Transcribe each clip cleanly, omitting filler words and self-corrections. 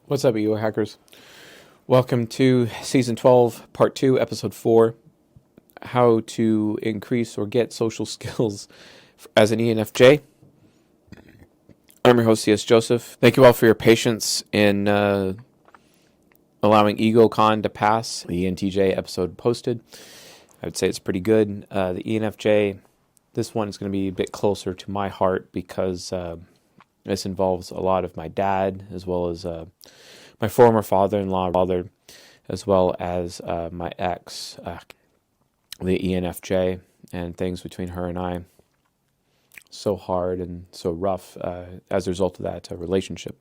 What's up, EO hackers? Welcome to Season 12, Part 2, Episode 4, How to Increase or Get Social Skills as an ENFJ. I'm your host, C.S. Joseph. Thank you all for your patience in allowing EgoCon to pass. The ENTJ episode posted. I would say it's pretty good. The ENFJ, this one is going to be a bit closer to my heart because this involves a lot of my dad as well as my former father-in-law, as well as my ex, the ENFJ, and things between her and I. So hard and so rough as a result of that relationship.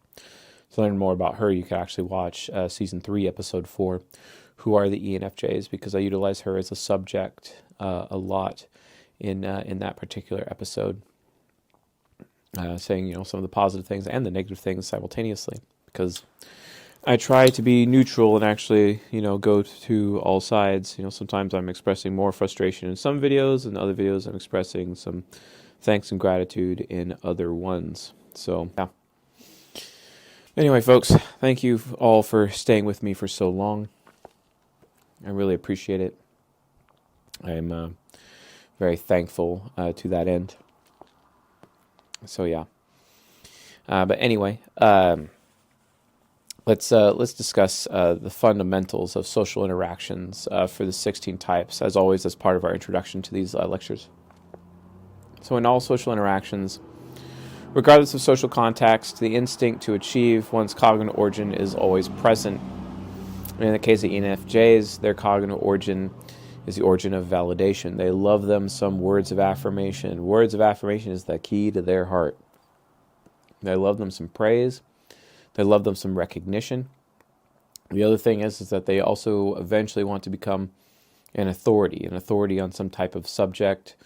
To learn more about her, you can actually watch Season 3, Episode 4, Who Are the ENFJs, because I utilize her as a subject a lot in that particular episode, saying some of the positive things and the negative things simultaneously, because I try to be neutral and actually, go to all sides. Sometimes I'm expressing more frustration in some videos, and other videos I'm expressing some thanks and gratitude in other ones. So, yeah. Anyway, folks, thank you all for staying with me for so long. I really appreciate it. I'm very thankful to that end. So, yeah. But anyway, Let's discuss the fundamentals of social interactions for the 16 types, as always, as part of our introduction to these lectures. So in all social interactions, regardless of social context, the instinct to achieve one's cognitive origin is always present. In the case of ENFJs, their cognitive origin is the origin of validation. They love them some words of affirmation. Words of affirmation is the key to their heart. They love them some praise. They love them some recognition. The other thing is that they also eventually want to become an authority on some type of subject,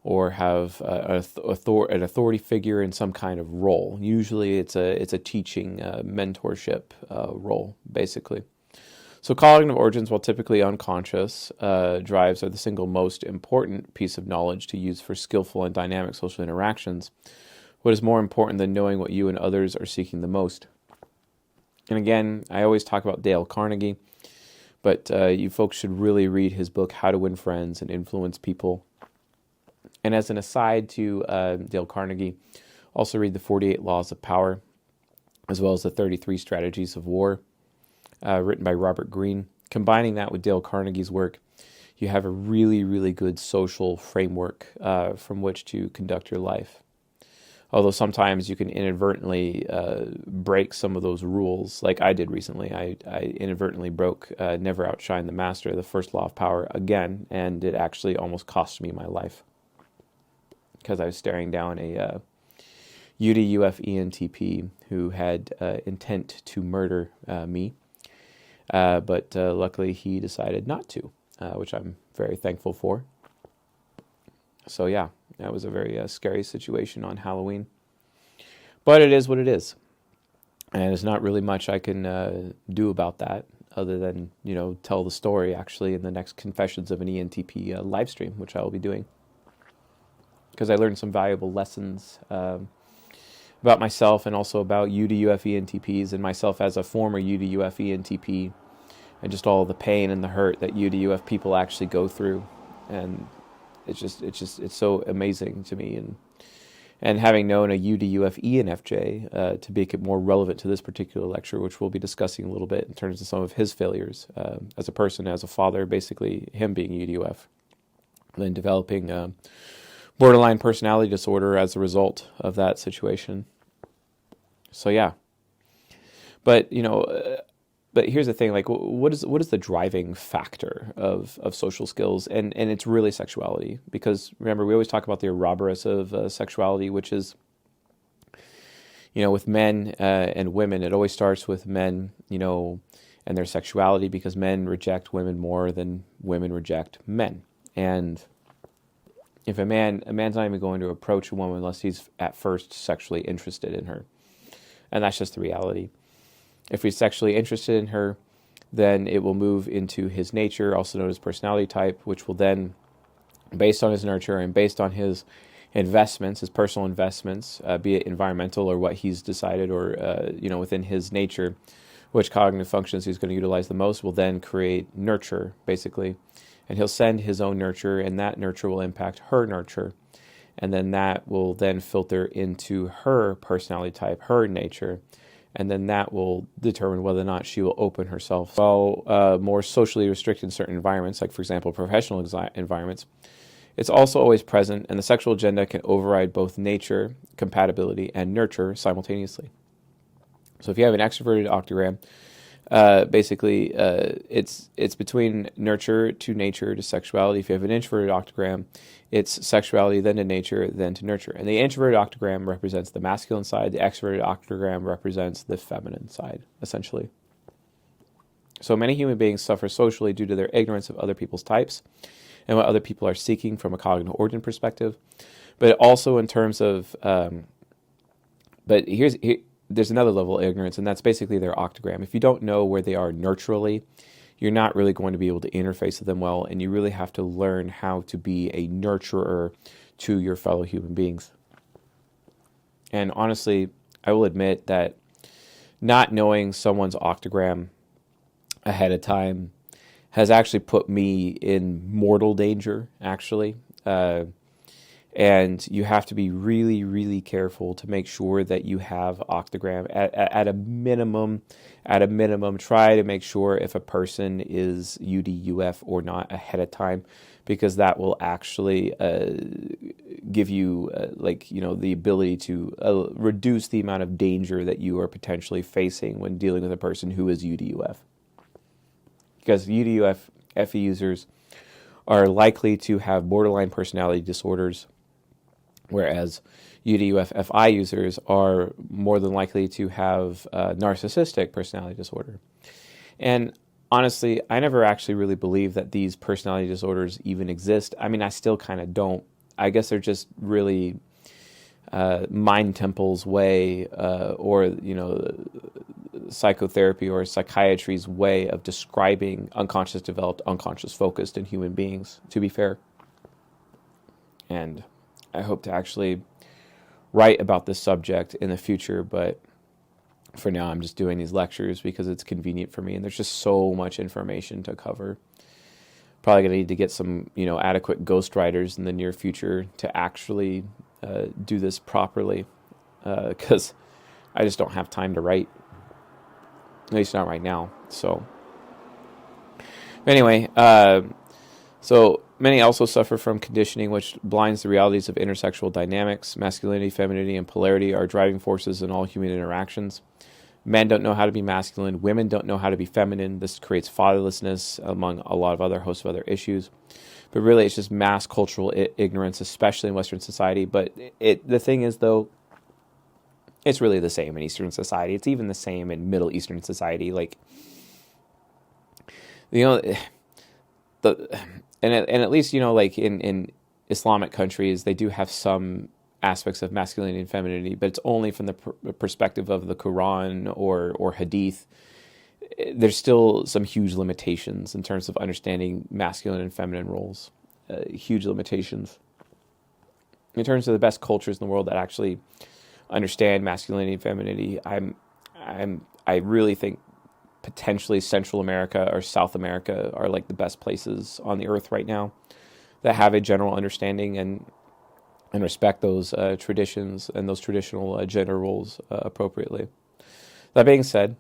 or have an authority figure in some kind of role. Usually it's a teaching, mentorship role, basically. So cognitive origins, while typically unconscious, drives are the single most important piece of knowledge to use for skillful and dynamic social interactions. What is more important than knowing what you and others are seeking the most? And again, I always talk about Dale Carnegie, but you folks should really read his book, How to Win Friends and Influence People. And as an aside to Dale Carnegie, also read the 48 Laws of Power, as well as the 33 Strategies of War, written by Robert Greene. Combining that with Dale Carnegie's work, you have a really, really good social framework from which to conduct your life. Although sometimes you can inadvertently break some of those rules, like I did recently. I inadvertently broke Never Outshine the Master, the first law of power, again, and it actually almost cost me my life. Because I was staring down a UDUF ENTP who had intent to murder me. But luckily he decided not to, which I'm very thankful for. So yeah, that was a very scary situation on Halloween. But it is what it is. And there's not really much I can do about that other than, tell the story actually in the next Confessions of an ENTP live stream, which I will be doing. Because I learned some valuable lessons about myself and also about UDUF ENTPs and myself as a former UDUF ENTP, and just all the pain and the hurt that UDUF people actually go through. And it's so amazing to me, and having known a UDUF ENFJ to make it more relevant to this particular lecture, which we'll be discussing a little bit in terms of some of his failures as a person, as a father, basically him being UDUF, and then developing borderline personality disorder as a result of that situation. So yeah, but But here's the thing, like, what is the driving factor of social skills? And it's really sexuality. Because, remember, we always talk about the Ouroboros of sexuality, which is, with men and women. It always starts with men, and their sexuality, because men reject women more than women reject men. And if a man's not even going to approach a woman unless he's at first sexually interested in her. And that's just the reality. If he's sexually interested in her, then it will move into his nature, also known as personality type, which will then, based on his nurture and based on his investments, his personal investments, be it environmental or what he's decided or, within his nature, which cognitive functions he's going to utilize the most, will then create nurture, basically. And he'll send his own nurture, and that nurture will impact her nurture. And then that will then filter into her personality type, her nature. And then that will determine whether or not she will open herself. While more socially restricted in certain environments, like, for example, professional environments, it's also always present, and the sexual agenda can override both nature, compatibility, and nurture simultaneously. So if you have an extroverted octagram, basically it's between nurture to nature to sexuality. If you have an introverted octagram, it's sexuality, then to nature, then to nurture. And the introverted octagram represents the masculine side. The extroverted octagram represents the feminine side, essentially. So many human beings suffer socially due to their ignorance of other people's types and what other people are seeking from a cognitive origin perspective, but also in terms of, there's another level of ignorance, and that's basically their octagram. If you don't know where they are nurturally, you're not really going to be able to interface with them well, and you really have to learn how to be a nurturer to your fellow human beings. And honestly, I will admit that not knowing someone's octagram ahead of time has actually put me in mortal danger, actually. And you have to be really, really careful to make sure that you have octagram at a minimum. At a minimum, try to make sure if a person is UDUF or not ahead of time, because that will actually give you the ability to reduce the amount of danger that you are potentially facing when dealing with a person who is UDUF. Because UDUF FE users are likely to have borderline personality disorders, whereas UDUF FI users are more than likely to have narcissistic personality disorder. And honestly, I never actually really believed that these personality disorders even exist. I mean, I still kind of don't. I guess they're just really mind temple's way, or psychotherapy or psychiatry's way of describing unconscious developed, unconscious focused in human beings, to be fair. And I hope to actually write about this subject in the future, but for now I'm just doing these lectures because it's convenient for me, and there's just so much information to cover. Probably going to need to get some, adequate ghostwriters in the near future to actually do this properly, because I just don't have time to write. At least not right now. So anyway, so many also suffer from conditioning, which blinds the realities of intersexual dynamics. Masculinity, femininity, and polarity are driving forces in all human interactions. Men don't know how to be masculine. Women don't know how to be feminine. This creates fatherlessness, among a lot of other hosts of other issues. But really, it's just mass cultural ignorance, especially in Western society. But the thing is, though, it's really the same in Eastern society. It's even the same in Middle Eastern society. And at least, in Islamic countries, they do have some aspects of masculinity and femininity, but it's only from the perspective of the Quran or Hadith. There's still some huge limitations in terms of understanding masculine and feminine roles. Huge limitations. In terms of the best cultures in the world that actually understand masculinity and femininity, I really think potentially Central America or South America are like the best places on the earth right now that have a general understanding and respect those traditions and those traditional gender roles appropriately. That being said,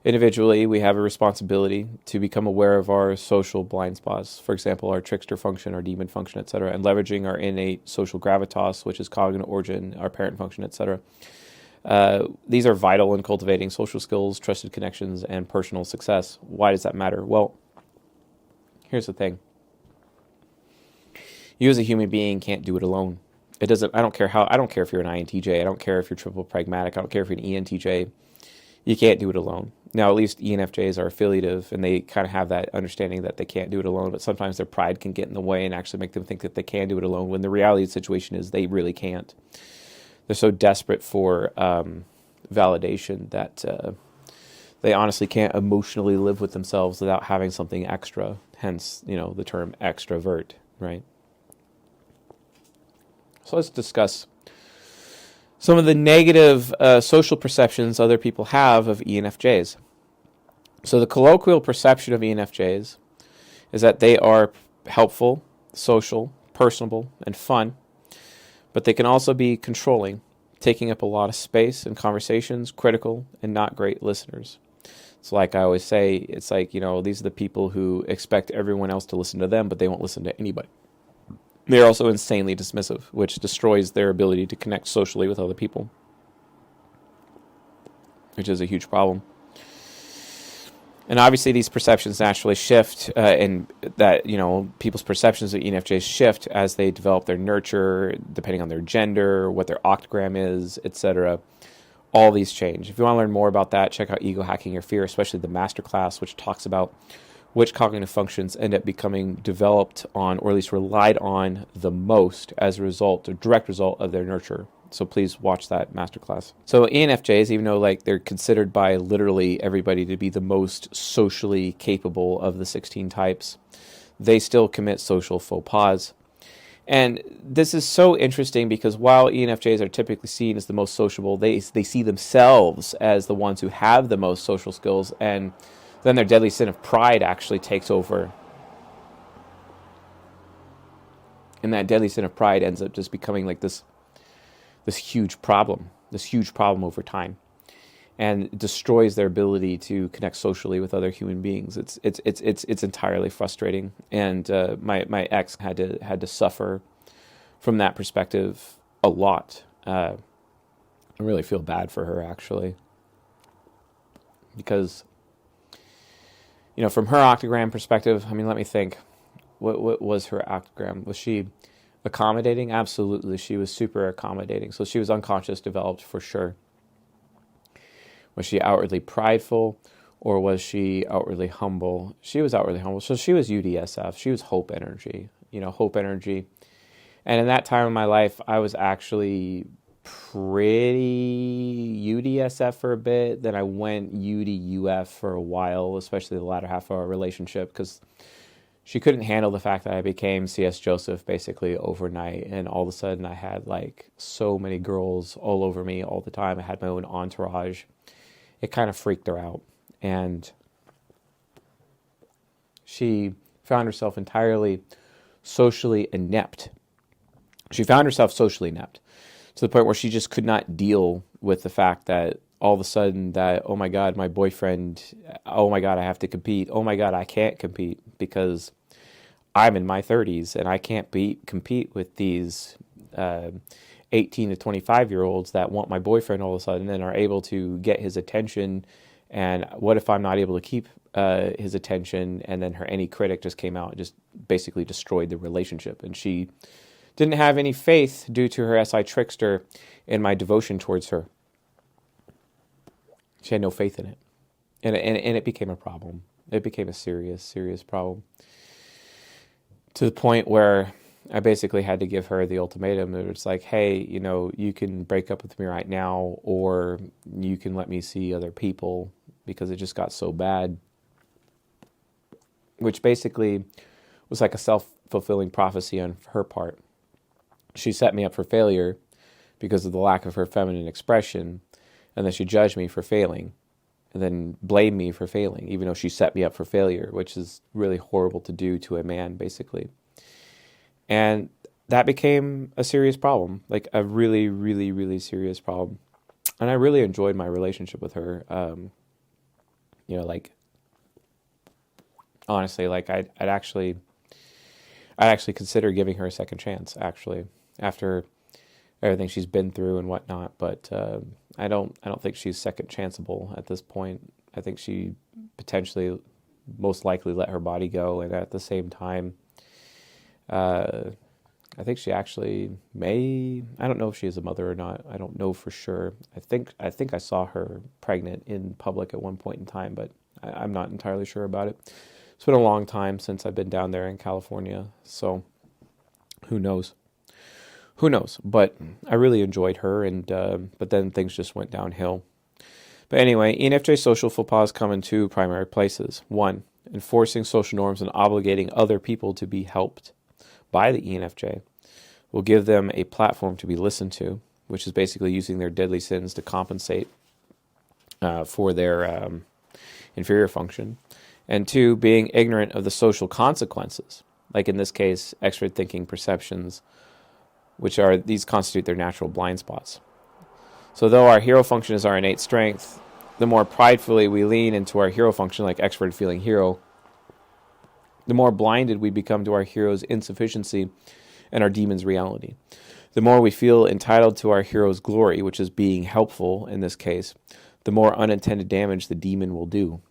individually, we have a responsibility to become aware of our social blind spots, for example, our trickster function, our demon function, etc., and leveraging our innate social gravitas, which is cognitive origin, our parent function, etc. These are vital in cultivating social skills, trusted connections, and personal success. Why does that matter? Well, here's the thing. You as a human being can't do it alone. It doesn't. I don't care if you're an INTJ. I don't care if you're triple pragmatic. I don't care if you're an ENTJ. You can't do it alone. Now, at least ENFJs are affiliative, and they kind of have that understanding that they can't do it alone, but sometimes their pride can get in the way and actually make them think that they can do it alone, when the reality of the situation is they really can't. They're so desperate for validation that they honestly can't emotionally live with themselves without having something extra, hence, the term extrovert, right? So let's discuss some of the negative social perceptions other people have of ENFJs. So the colloquial perception of ENFJs is that they are helpful, social, personable, and fun, but they can also be controlling, taking up a lot of space in conversations, critical, and not great listeners. So like I always say, it's like, these are the people who expect everyone else to listen to them, but they won't listen to anybody. They're also insanely dismissive, which destroys their ability to connect socially with other people, which is a huge problem. And obviously these perceptions naturally shift, and that, people's perceptions of ENFJs shift as they develop their nurture, depending on their gender, what their octagram is, etc. All these change. If you want to learn more about that, check out Ego Hacking Your Fear, especially the masterclass, which talks about which cognitive functions end up becoming developed on, or at least relied on the most as a result, a direct result of their nurture. So please watch that masterclass. So ENFJs, even though they're considered by literally everybody to be the most socially capable of the 16 types, they still commit social faux pas. And this is so interesting because while ENFJs are typically seen as the most sociable, they see themselves as the ones who have the most social skills, and then their deadly sin of pride actually takes over. And that deadly sin of pride ends up just becoming like this huge problem over time, and destroys their ability to connect socially with other human beings. It's entirely frustrating, and my ex had to suffer from that perspective a lot. I really feel bad for her, actually, because from her octagram perspective, let me think. What was her octagram? Was she accommodating? Absolutely. She was super accommodating. So she was unconscious developed for sure. Was she outwardly prideful, or was she outwardly humble? She was outwardly humble. So she was UDSF. She was hope energy, hope energy. And in that time of my life, I was actually pretty UDSF for a bit. Then I went UDUF for a while, especially the latter half of our relationship, because she couldn't handle the fact that I became C.S. Joseph basically overnight, and all of a sudden I had so many girls all over me all the time. I had my own entourage. It kind of freaked her out, and she found herself entirely socially inept. She found herself socially inept to the point where she just could not deal with the fact that all of a sudden that, oh my God, my boyfriend, oh my God, I have to compete. Oh my God, I can't compete because I'm in my 30s and I can't compete with these 18 to 25-year-olds that want my boyfriend all of a sudden and are able to get his attention. And what if I'm not able to keep his attention? And then her any critic just came out and just basically destroyed the relationship. And she didn't have any faith due to her SI trickster in my devotion towards her. She had no faith in it. And it became a problem. It became a serious, serious problem. To the point where I basically had to give her the ultimatum. It was like, hey, you can break up with me right now, or you can let me see other people, because it just got so bad. Which basically was like a self-fulfilling prophecy on her part. She set me up for failure because of the lack of her feminine expression, and then she judged me for failing, and then blamed me for failing, even though she set me up for failure, which is really horrible to do to a man, basically. And that became a serious problem, like a really, really, really serious problem. And I really enjoyed my relationship with her. Honestly, I'd actually consider giving her a second chance, actually, after everything she's been through and whatnot. But I don't think she's second chanceable at this point. I think she potentially, most likely, let her body go, and at the same time, I think she actually may. I don't know if she is a mother or not. I don't know for sure. I think I saw her pregnant in public at one point in time, but I'm not entirely sure about it. It's been a long time since I've been down there in California, so who knows? Who knows? But I really enjoyed her, and but then things just went downhill. But anyway, ENFJ social faux pas come in two primary places. One, enforcing social norms and obligating other people to be helped by the ENFJ will give them a platform to be listened to, which is basically using their deadly sins to compensate for their inferior function. And 2, being ignorant of the social consequences, like in this case, extrovert thinking perceptions, these constitute their natural blind spots. So though our hero function is our innate strength, the more pridefully we lean into our hero function, like extroverted feeling hero, the more blinded we become to our hero's insufficiency and our demon's reality. The more we feel entitled to our hero's glory, which is being helpful in this case, the more unintended damage the demon will do.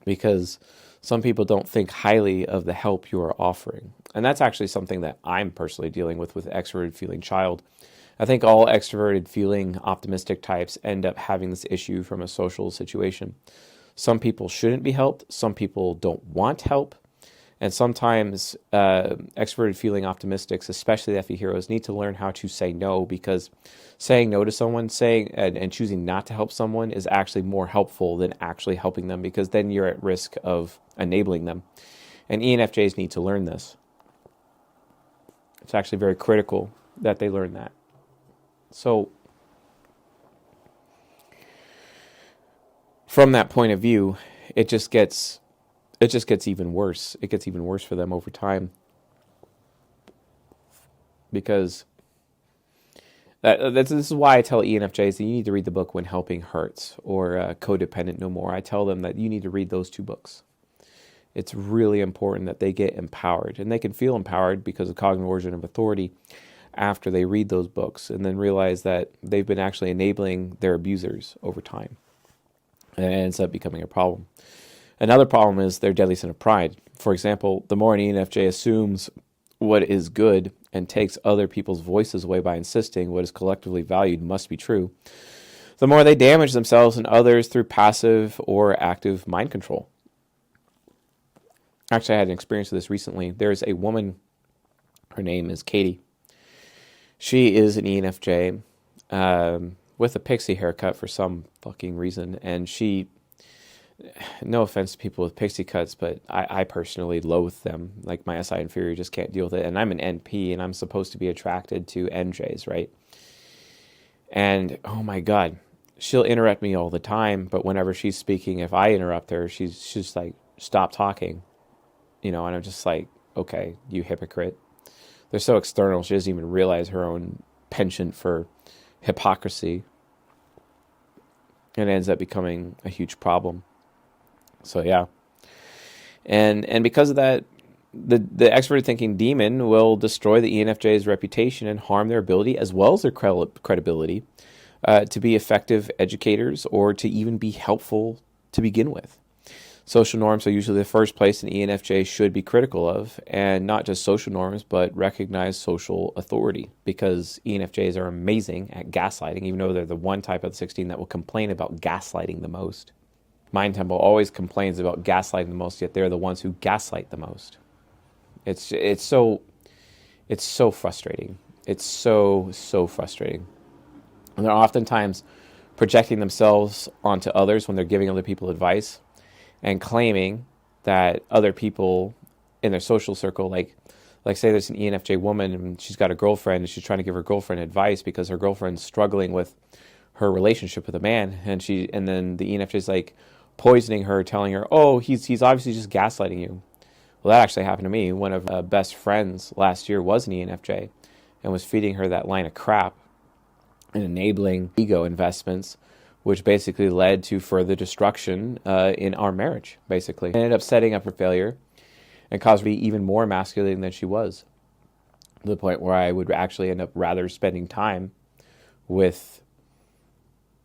Because some people don't think highly of the help you are offering. And that's actually something that I'm personally dealing with extroverted feeling child. I think all extroverted feeling optimistic types end up having this issue from a social situation. Some people shouldn't be helped. Some people don't want help. And sometimes extroverted feeling optimistics, especially the FE heroes, need to learn how to say no, because saying no to someone, and choosing not to help someone is actually more helpful than actually helping them, because then you're at risk of enabling them. And ENFJs need to learn this. It's actually very critical that they learn that. So from that point of view, it just gets even worse. It gets even worse for them over time. Because this is why I tell ENFJs that you need to read the book When Helping Hurts, or Codependent No More. I tell them that you need to read those 2 books. It's really important that they get empowered. And they can feel empowered because of cognitive origin of authority after they read those books, and then realize that they've been actually enabling their abusers over time. And it ends up becoming a problem. Another problem is their deadly sin of pride. For example, the more an ENFJ assumes what is good and takes other people's voices away by insisting what is collectively valued must be true, the more they damage themselves and others through passive or active mind control. Actually, I had an experience with this recently. There's a woman, her name is Katie. She is an ENFJ with a pixie haircut for some fucking reason, and she... No offense to people with pixie cuts, but I personally loathe them. Like, my SI inferior just can't deal with it. And I'm an NP, and I'm supposed to be attracted to NJs, right? And, oh my God, she'll interrupt me all the time. But whenever she's speaking, if I interrupt her, she's just like, stop talking. And I'm just like, okay, you hypocrite. They're so external, she doesn't even realize her own penchant for hypocrisy. And it ends up becoming a huge problem. So yeah, and because of that, the extroverted thinking demon will destroy the ENFJ's reputation and harm their ability, as well as their credibility, to be effective educators or to even be helpful to begin with. Social norms are usually the first place an ENFJ should be critical of, and not just social norms, but recognize social authority, because ENFJs are amazing at gaslighting, even though they're the one type of the 16 that will complain about gaslighting the most. Mind Temple always complains about gaslighting the most, yet they're the ones who gaslight the most. It's so frustrating. It's so frustrating. And they're oftentimes projecting themselves onto others when they're giving other people advice, and claiming that other people in their social circle, like say there's an ENFJ woman and she's got a girlfriend and she's trying to give her girlfriend advice because her girlfriend's struggling with her relationship with a man, and then the ENFJ is like poisoning her, telling her, oh, he's obviously just gaslighting you. Well, that actually happened to me. One of my best friends last year was an ENFJ and was feeding her that line of crap and enabling ego investments, which basically led to further destruction in our marriage, basically. It ended up setting up for failure and caused her to be even more emasculating than she was, to the point where I would actually end up rather spending time with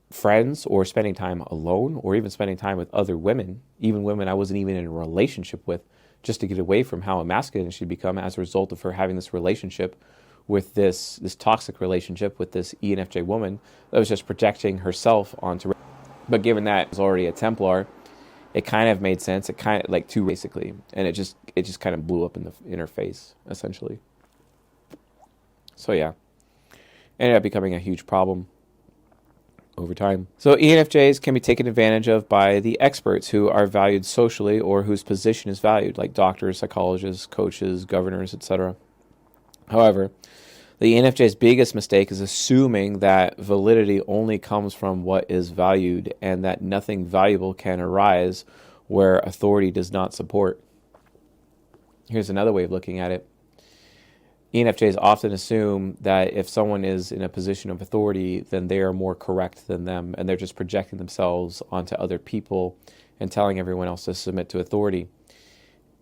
friends, or spending time alone, or even spending time with other women, even women I wasn't even in a relationship with, just to get away from how emasculating she'd become as a result of her having this relationship with this toxic relationship with this ENFJ woman that was just projecting herself onto. But given that it was already a Templar, it kind of made sense. It kind of like two basically, and it just kind of blew up in her face essentially. So yeah, ended up becoming a huge problem over time. So ENFJs can be taken advantage of by the experts who are valued socially or whose position is valued, like doctors, psychologists, coaches, governors, etc. However, The ENFJ's biggest mistake is assuming that validity only comes from what is valued and that nothing valuable can arise where authority does not support. Here's another way of looking at it. ENFJs often assume that if someone is in a position of authority, then they are more correct than them, and they're just projecting themselves onto other people and telling everyone else to submit to authority.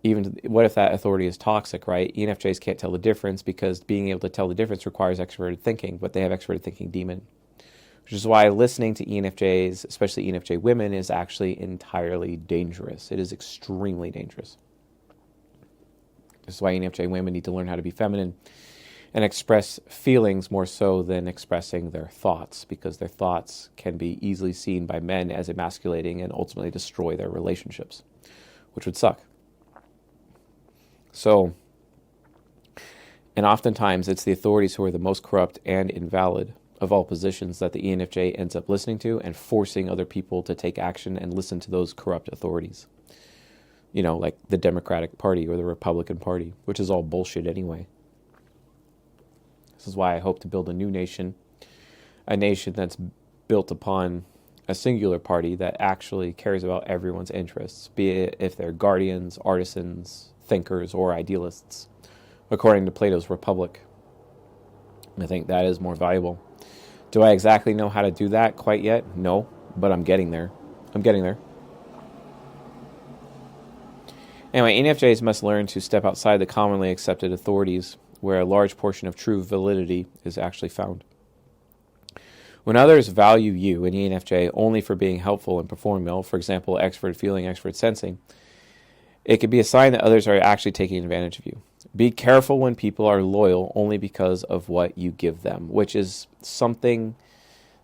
Even what if that authority is toxic, right? ENFJs can't tell the difference because being able to tell the difference requires extroverted thinking, but they have extroverted thinking demon. Which is why listening to ENFJs, especially ENFJ women, is actually entirely dangerous. It is extremely dangerous. This is why ENFJ women need to learn how to be feminine and express feelings more so than expressing their thoughts, because their thoughts can be easily seen by men as emasculating and ultimately destroy their relationships, which would suck. So, and oftentimes it's the authorities who are the most corrupt and invalid of all positions that the ENFJ ends up listening to and forcing other people to take action and listen to those corrupt authorities. You know, like the Democratic Party or the Republican Party, which is all bullshit anyway. This is why I hope to build a new nation, a nation that's built upon a singular party that actually cares about everyone's interests, be it if they're guardians, artisans, thinkers, or idealists, according to Plato's Republic. I think that is more valuable. Do I exactly know how to do that quite yet? No, but I'm getting there. Anyway, ENFJs must learn to step outside the commonly accepted authorities where a large portion of true validity is actually found. When others value you, an ENFJ, only for being helpful and performing well, for example, extrovert feeling, extrovert sensing, it could be a sign that others are actually taking advantage of you. Be careful when people are loyal only because of what you give them, which is something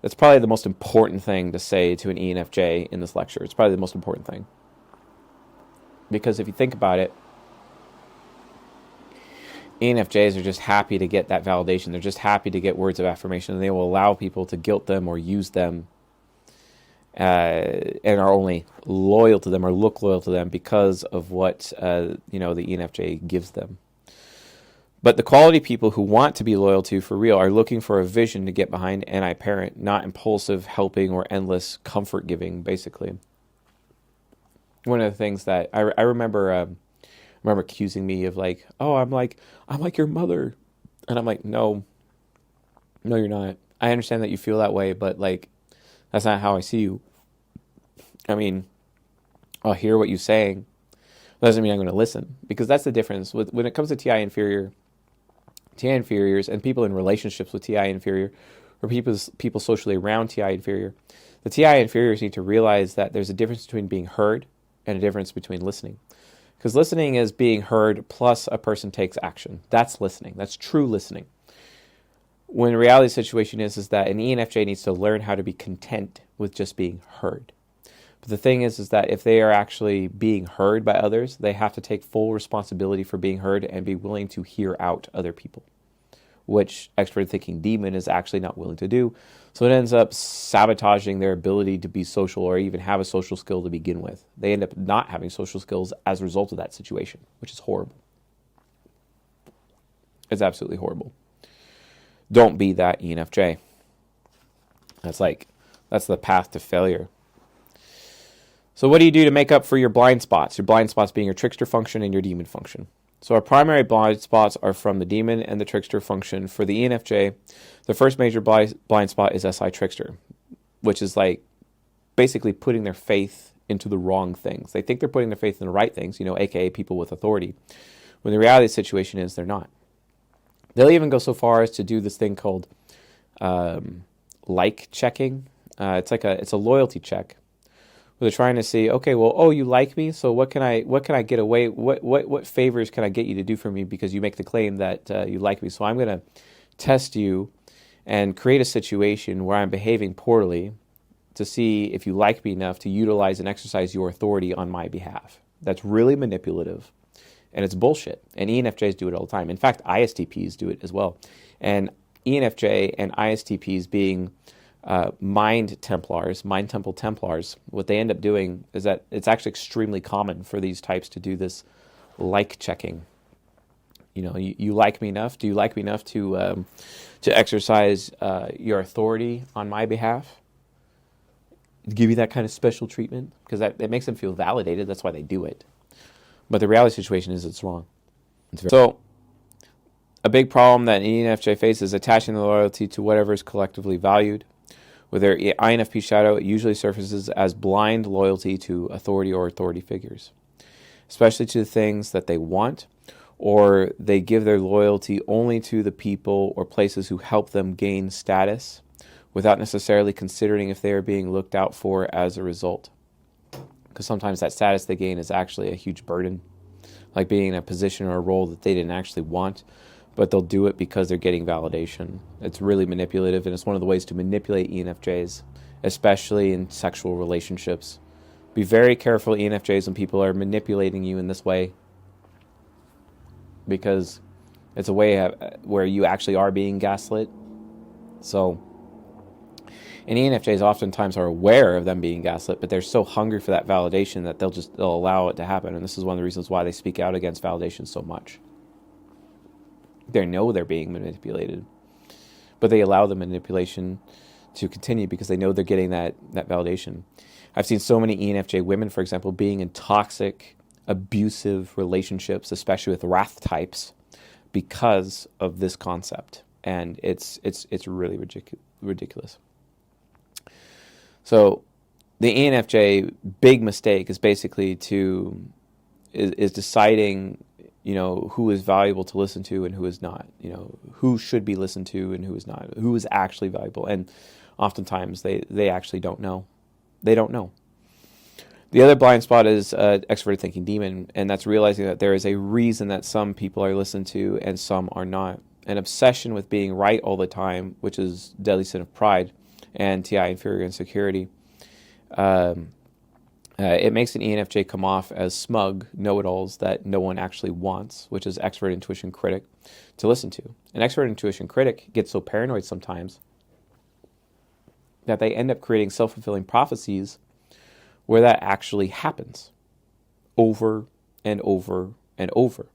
that's probably the most important thing to say to an ENFJ in this lecture. It's probably the most important thing. Because if you think about it, ENFJs are just happy to get that validation. They're just happy to get words of affirmation, and they will allow people to guilt them or use them and are only loyal to them or look loyal to them because of what the ENFJ gives them. But the quality people who want to be loyal to for real are looking for a vision to get behind and I parent, not impulsive helping or endless comfort giving, basically. One of the things that I remember accusing me of like, oh, I'm like your mother. And I'm like, no, you're not. I understand that you feel that way, but like, that's not how I see you. I mean, I'll hear what you're saying. That doesn't mean I'm going to listen, because that's the difference when it comes to TI inferiors and people in relationships with TI inferior or people socially around TI inferior. The TI inferiors need to realize that there's a difference between being heard and a difference between listening. Because listening is being heard plus a person takes action. That's listening. That's true listening. When the reality situation is that an ENFJ needs to learn how to be content with just being heard. But the thing is that if they are actually being heard by others, they have to take full responsibility for being heard and be willing to hear out other people, which extrovert thinking demon is actually not willing to do. So it ends up sabotaging their ability to be social or even have a social skill to begin with. They end up not having social skills as a result of that situation, which is horrible. It's absolutely horrible. Don't be that ENFJ. That's the path to failure. So what do you do to make up for your blind spots? Your blind spots being your trickster function and your demon function. So our primary blind spots are from the demon and the trickster function. For the ENFJ, the first major blind spot is SI trickster, which is like basically putting their faith into the wrong things. They think they're putting their faith in the right things, aka people with authority, when the reality of the situation is they're not. They'll even go so far as to do this thing called like checking. It's a loyalty check. They're trying to see, okay, well, oh, you like me, so what can I get away? What favors can I get you to do for me because you make the claim that you like me? So I'm going to test you and create a situation where I'm behaving poorly to see if you like me enough to utilize and exercise your authority on my behalf. That's really manipulative, and it's bullshit. And ENFJs do it all the time. In fact, ISTPs do it as well. And ENFJ and ISTPs being mind temple Templars, what they end up doing is that it's actually extremely common for these types to do this like checking. You like me enough. Do you like me enough to exercise your authority on my behalf? Give you that kind of special treatment? Because that makes them feel validated. That's why they do it. But the reality situation is it's wrong. So a big problem that an ENFJ faces is attaching the loyalty to whatever is collectively valued. With their INFP shadow, it usually surfaces as blind loyalty to authority or authority figures, especially to the things that they want, or they give their loyalty only to the people or places who help them gain status without necessarily considering if they are being looked out for as a result. Because sometimes that status they gain is actually a huge burden, like being in a position or a role that they didn't actually want, but they'll do it because they're getting validation. It's really manipulative, and it's one of the ways to manipulate ENFJs, especially in sexual relationships. Be very careful, ENFJs, when people are manipulating you in this way, because it's a way where you actually are being gaslit. So, and ENFJs oftentimes are aware of them being gaslit, but they're so hungry for that validation that they'll allow it to happen. And this is one of the reasons why they speak out against validation so much. They know they're being manipulated, but they allow the manipulation to continue because they know they're getting that validation. I've seen so many ENFJ women, for example, being in toxic, abusive relationships, especially with wrath types, because of this concept. And it's really ridiculous. So the ENFJ big mistake is basically is deciding, who is valuable to listen to and who is not, who should be listened to and who is not, who is actually valuable. And oftentimes they actually don't know. They don't know. The other blind spot is extroverted thinking demon, and that's realizing that there is a reason that some people are listened to and some are not. An obsession with being right all the time, which is deadly sin of pride, and TI, inferior insecurity. It makes an ENFJ come off as smug know-it-alls that no one actually wants, which is expert intuition critic, to listen to. An expert intuition critic gets so paranoid sometimes that they end up creating self-fulfilling prophecies where that actually happens over and over and over.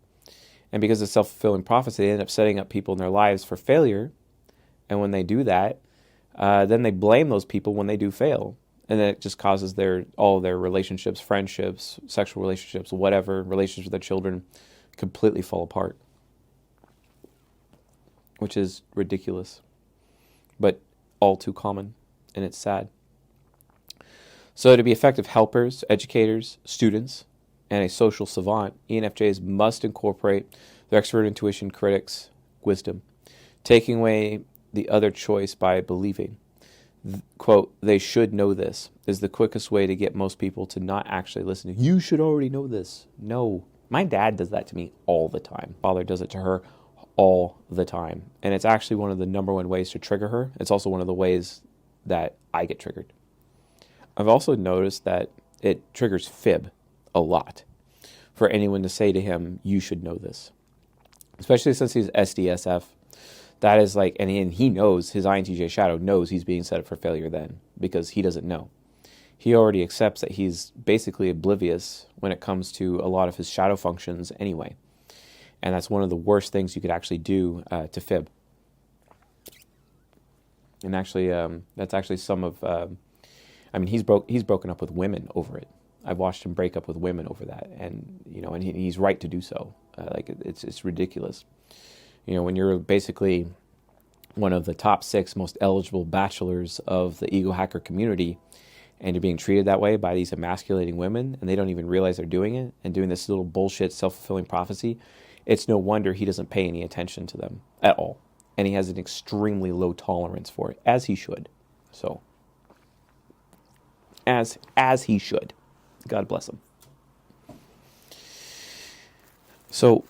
And because of self-fulfilling prophecy, they end up setting up people in their lives for failure. And when they do that, then they blame those people when they do fail. And then it just causes all their relationships, friendships, sexual relationships, whatever, relationships with their children, completely fall apart. Which is ridiculous, but all too common, and it's sad. So to be effective helpers, educators, students, and a social savant, ENFJs must incorporate their expert intuition critics' wisdom, taking away the other choice by believing. Quote, they should know this is the quickest way to get most people to not actually listen to you should already know this. No. My dad does that to me all the time. Father does it to her all the time. And it's actually one of the number one ways to trigger her. It's also one of the ways that I get triggered. I've also noticed that it triggers fib a lot for anyone to say to him, you should know this. Especially since he's SDSF. That is like, and he knows, his INTJ shadow knows he's being set up for failure then, because he doesn't know. He already accepts that he's basically oblivious when it comes to a lot of his shadow functions anyway. And that's one of the worst things you could actually do to fib. And actually, that's actually some of, he's broken up with women over it. I've watched him break up with women over that. And, and he's right to do so. It's ridiculous. When you're basically one of the top 6 most eligible bachelors of the ego hacker community, and you're being treated that way by these emasculating women, and they don't even realize they're doing it, and doing this little bullshit self-fulfilling prophecy, it's no wonder he doesn't pay any attention to them at all. And he has an extremely low tolerance for it, as he should. So, as he should. God bless him. So,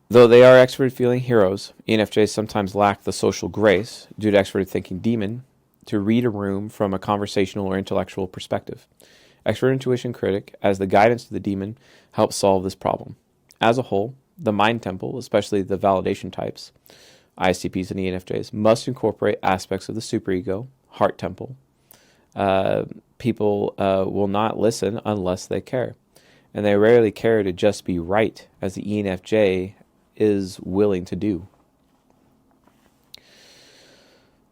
though they are expert-feeling heroes, ENFJs sometimes lack the social grace, due to expert thinking demon, to read a room from a conversational or intellectual perspective. Expert intuition critic, as the guidance to the demon, helps solve this problem. As a whole, the mind temple, especially the validation types, ISTPs and ENFJs, must incorporate aspects of the superego, heart temple. People will not listen unless they care. and they rarely care to just be right, as the ENFJ is willing to do.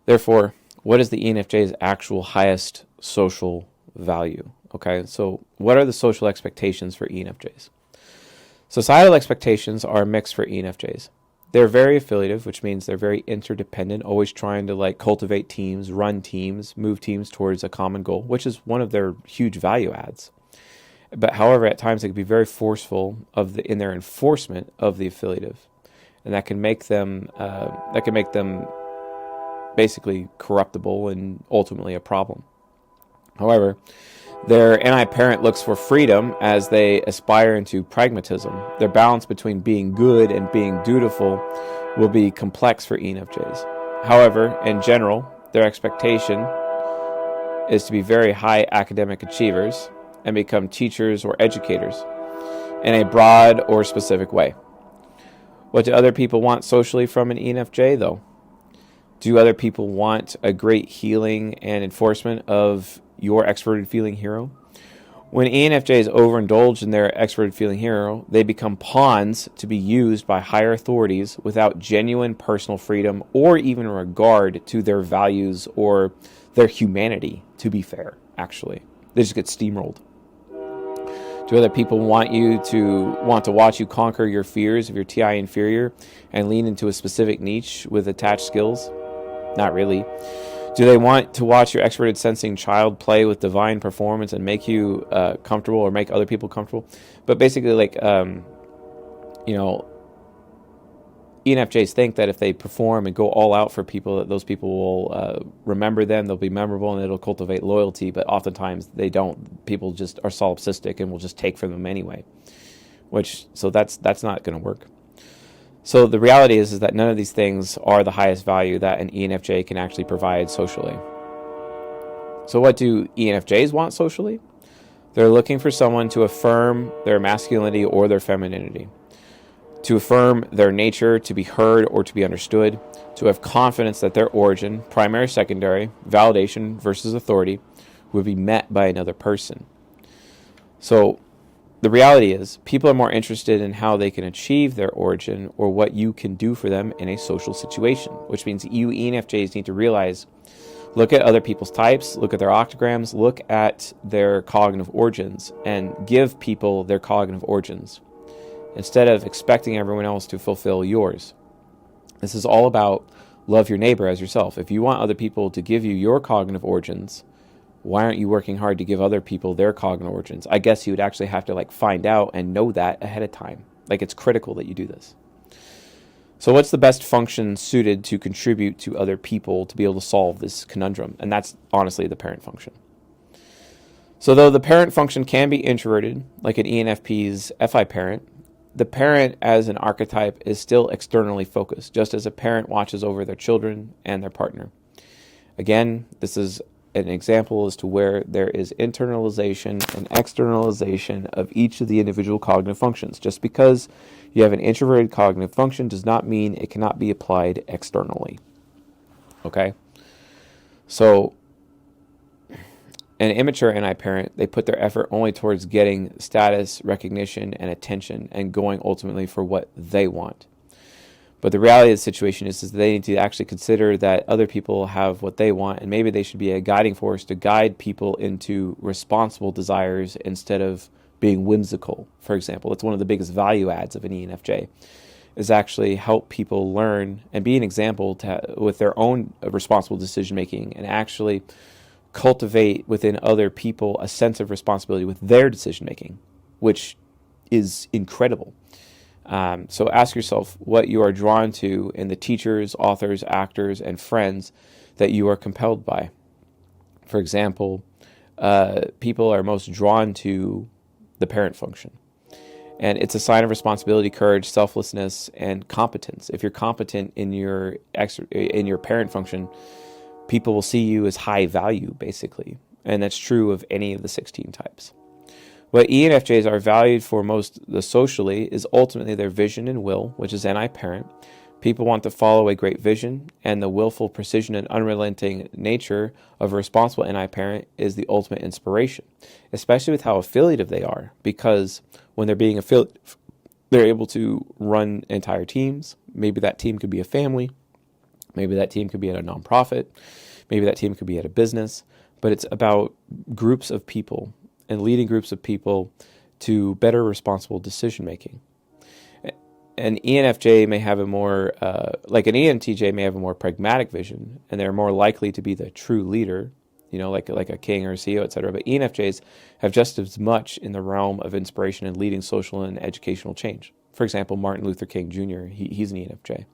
Therefore, what is the ENFJ's actual highest social value? Okay, so what are the social expectations for ENFJs? Societal expectations are mixed for ENFJs. They're very affiliative, which means they're very interdependent, always trying to cultivate teams, run teams, move teams towards a common goal, which is one of their huge value adds. But however, at times they can be very forceful in their enforcement of the affiliative, and that can make them basically corruptible and ultimately a problem. However, their anti-parent looks for freedom as they aspire into pragmatism. Their balance between being good and being dutiful will be complex for ENFJs. However, in general, their expectation is to be very high academic achievers and become teachers or educators in a broad or specific way. What do other people want socially from an ENFJ, though? Do other people want a great healing and enforcement of your extroverted feeling hero? When ENFJs overindulge in their extroverted feeling hero, they become pawns to be used by higher authorities without genuine personal freedom or even regard to their values or their humanity, to be fair, actually. They just get steamrolled. Do other people want to watch you conquer your fears of your TI inferior and lean into a specific niche with attached skills? Not really. Do they want to watch your extroverted sensing child play with divine performance and make you comfortable or make other people comfortable? But basically, ENFJs think that if they perform and go all out for people, that those people will remember them, they'll be memorable, and it'll cultivate loyalty. But oftentimes they don't. People just are solipsistic and will just take from them anyway. So that's not going to work. So the reality is that none of these things are the highest value that an ENFJ can actually provide socially. So what do ENFJs want socially? They're looking for someone to affirm their masculinity or their femininity, to affirm their nature, to be heard or to be understood, to have confidence that their origin, primary, secondary, validation versus authority, would be met by another person. So the reality is, people are more interested in how they can achieve their origin or what you can do for them in a social situation, which means you ENFJs need to realize, look at other people's types, look at their octograms, look at their cognitive origins, and give people their cognitive origins, instead of expecting everyone else to fulfill yours. This is all about love your neighbor as yourself. If you want other people to give you your cognitive origins, why aren't you working hard to give other people their cognitive origins? I guess you would actually have to find out and know that ahead of time. It's critical that you do this. So what's the best function suited to contribute to other people to be able to solve this conundrum? And that's honestly the parent function. So though the parent function can be introverted, like an ENFP's FI parent, the parent as an archetype is still externally focused, just as a parent watches over their children and their partner. Again, this is an example as to where there is internalization and externalization of each of the individual cognitive functions. Just because you have an introverted cognitive function does not mean it cannot be applied externally. Okay? So, an immature NI-parent, they put their effort only towards getting status, recognition, and attention, and going ultimately for what they want. But the reality of the situation is they need to actually consider that other people have what they want, and maybe they should be a guiding force to guide people into responsible desires instead of being whimsical, for example. It's one of the biggest value adds of an ENFJ, is actually help people learn and be an example with their own responsible decision-making and actually cultivate within other people a sense of responsibility with their decision-making, which is incredible. So ask yourself what you are drawn to in the teachers, authors, actors, and friends that you are compelled by. For example, people are most drawn to the parent function. And it's a sign of responsibility, courage, selflessness, and competence. If you're competent in your parent function, people will see you as high value, basically. And that's true of any of the 16 types. What ENFJs are valued for most socially is ultimately their vision and will, which is NI parent, People want to follow a great vision, and the willful precision and unrelenting nature of a responsible NI parent is the ultimate inspiration, especially with how affiliative they are, because when they're being affiliative, they're able to run entire teams. Maybe that team could be a family. Maybe that team could be at a nonprofit. Maybe that team could be at a business. But it's about groups of people and leading groups of people to better responsible decision making. An ENFJ may have a more, like an ENTJ may have a more pragmatic vision, and they're more likely to be the true leader, like a king or a CEO, etc. But ENFJs have just as much in the realm of inspiration and leading social and educational change. For example, Martin Luther King Jr., he's an ENFJ.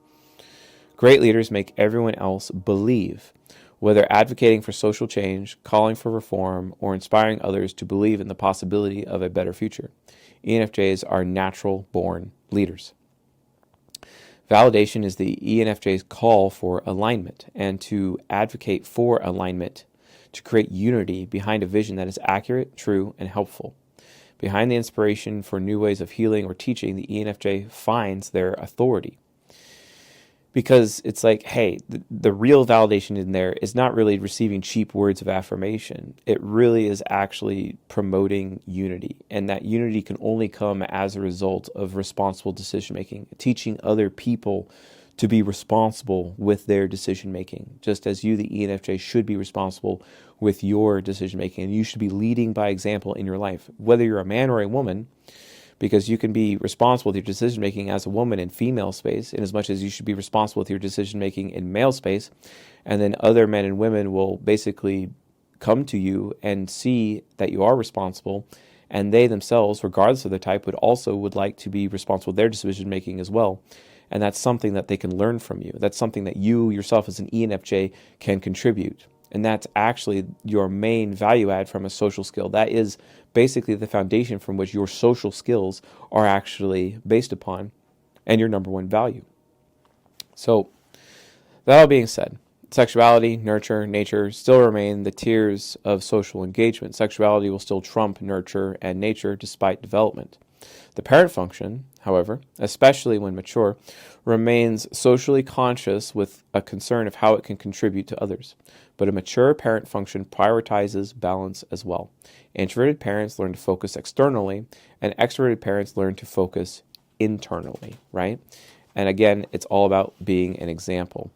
Great leaders make everyone else believe, whether advocating for social change, calling for reform, or inspiring others to believe in the possibility of a better future. ENFJs are natural-born leaders. Validation is the ENFJ's call for alignment and to advocate for alignment, to create unity behind a vision that is accurate, true, and helpful. Behind the inspiration for new ways of healing or teaching, the ENFJ finds their authority. Because it's like, hey, the real validation in there is not really receiving cheap words of affirmation. It really is actually promoting unity. And that unity can only come as a result of responsible decision making, teaching other people to be responsible with their decision making, just as you, the ENFJ, should be responsible with your decision making. And you should be leading by example in your life, whether you're a man or a woman, because you can be responsible with your decision-making as a woman in female space, in as much as you should be responsible with your decision-making in male space. And then other men and women will basically come to you and see that you are responsible, and they themselves, regardless of their type, would like to be responsible with their decision-making as well. And that's something that they can learn from you. That's something that you yourself as an ENFJ can contribute. And that's actually your main value add from a social skill. That is basically the foundation from which your social skills are actually based upon, and your number one value. So, that all being said, sexuality, nurture, nature still remain the tiers of social engagement. Sexuality will still trump nurture and nature despite development. The parent function, however, especially when mature, remains socially conscious with a concern of how it can contribute to others. But a mature parent function prioritizes balance as well. Introverted parents learn to focus externally, and extroverted parents learn to focus internally, right? And again, it's all about being an example.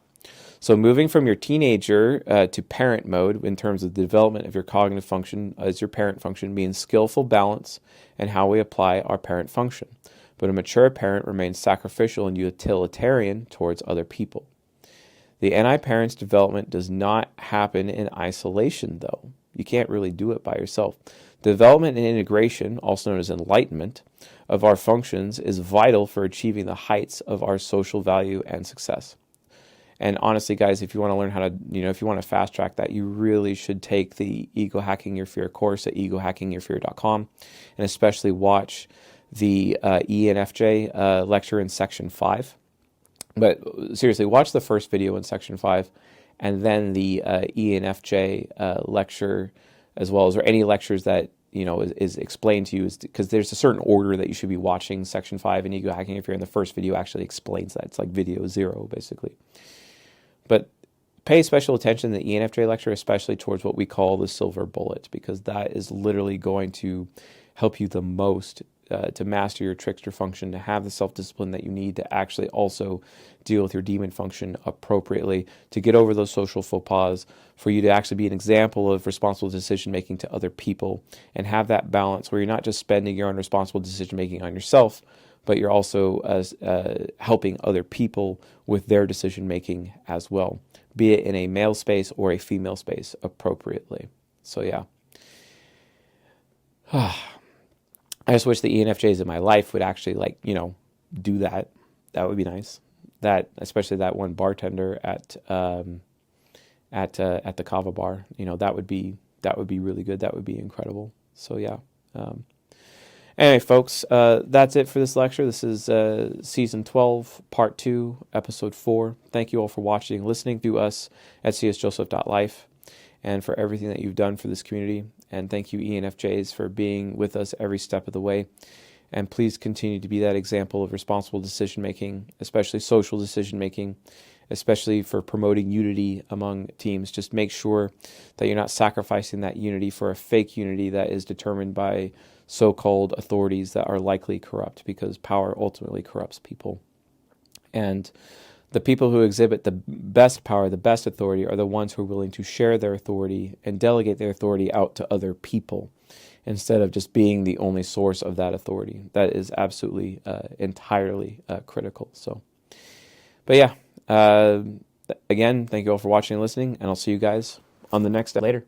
So moving from your teenager to parent mode in terms of the development of your cognitive function as your parent function means skillful balance and how we apply our parent function. But a mature parent remains sacrificial and utilitarian towards other people. The NI parent's development does not happen in isolation, though. You can't really do it by yourself. Development and integration, also known as enlightenment, of our functions is vital for achieving the heights of our social value and success. And honestly, guys, if you want to learn how to, if you want to fast track that, you really should take the Ego Hacking Your Fear course at egohackingyourfear.com, and especially watch the ENFJ lecture in section 5. But seriously, watch the first video in section 5, and then the ENFJ lecture, as well as or any lectures that is explained to you, because there's a certain order that you should be watching section 5 in Ego Hacking Your Fear, and the first video actually explains that. It's like video 0, basically. But pay special attention to the ENFJ lecture, especially towards what we call the silver bullet, because that is literally going to help you the most to master your trickster function, to have the self-discipline that you need to actually also deal with your demon function appropriately, to get over those social faux pas, for you to actually be an example of responsible decision-making to other people, and have that balance where you're not just spending your own responsible decision-making on yourself, but you're also helping other people with their decision-making as well, be it in a male space or a female space appropriately. So yeah. I just wish the ENFJs in my life would actually do that. That would be nice. That, especially that one bartender at the Kava bar, that would be really good. That would be incredible. So yeah. Anyway, folks, that's it for this lecture. This is Season 12, Part 2, Episode 4. Thank you all for watching and listening to us at csjoseph.life, and for everything that you've done for this community. And thank you, ENFJs, for being with us every step of the way. And please continue to be that example of responsible decision-making, especially social decision-making, especially for promoting unity among teams. Just make sure that you're not sacrificing that unity for a fake unity that is determined by so-called authorities that are likely corrupt, because power ultimately corrupts people. And the people who exhibit the best power, the best authority, are the ones who are willing to share their authority and delegate their authority out to other people, instead of just being the only source of that authority. That is absolutely entirely critical. So, but yeah, again, thank you all for watching and listening, and I'll see you guys on the next later.